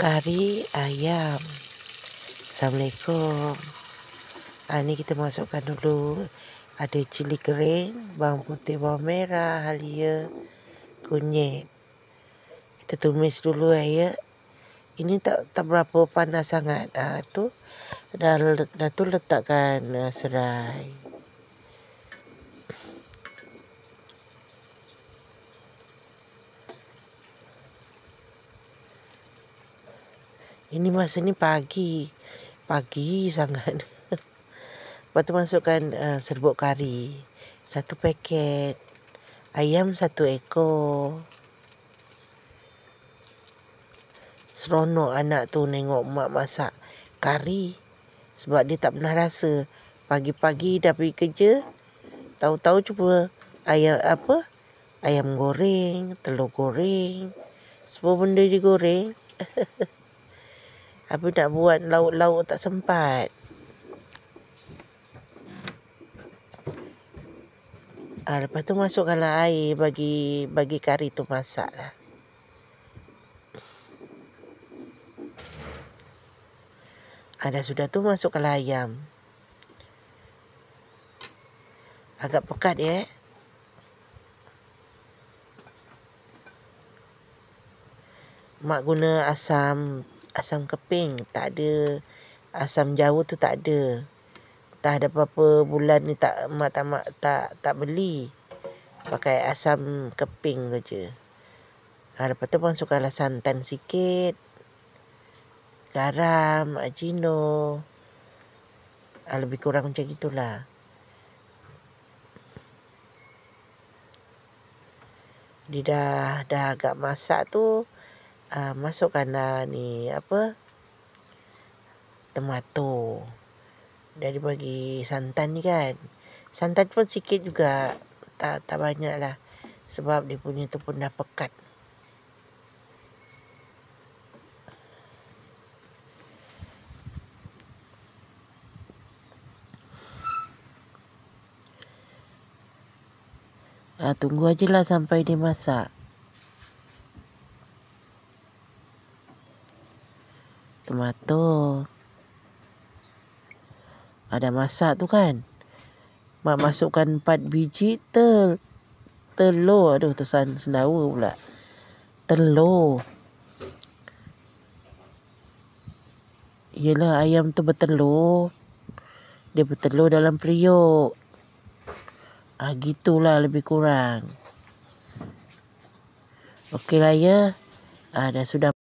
Kari ayam. Assalamualaikum. Ni kita masukkan dulu. Ada cili kering, bawang putih, bawang merah, halia, kunyit. Kita tumis dulu ya. Ini tak berapa panas sangat. Tu dah tu letakkan serai. Ini masa ni pagi sangat. Lepas tu masukkan serbuk kari 1 paket, ayam 1 ekor. Seronok anak tu tengok mak masak kari, sebab dia tak pernah rasa. Pagi-pagi dah pergi kerja, tahu-tahu cuba ayam goreng, telur goreng, semua benda digoreng. Apa nak buat lauk-lauk tak sempat. Lepas tu masukkanlah air bagi kari tu masak lah. Dah sudah tu masukkanlah ayam. Agak pekat ya. Mak guna asam keping, tak ada asam jawa tu, tak ada. Dah ada berapa bulan ni mak tak beli. Pakai asam keping saja. Lepas tu masukkanlah santan sikit, garam, ajino. Lebih kurang macam itulah. Dia dah agak masak tu, masukkanlah tomato. Dari bagi santan ni kan. Santan pun sikit juga, tak banyak lah, sebab dia punya tu pun dah pekat. Tunggu ajalah sampai dia masak. Tomato ada masak tu kan. Mak masukkan 4 biji telur. Aduh, sendawa pula. Telur. Yelah, ayam tu bertelur. Dia bertelur dalam periuk. Gitulah lebih kurang. Okeylah ya. Dah sudah.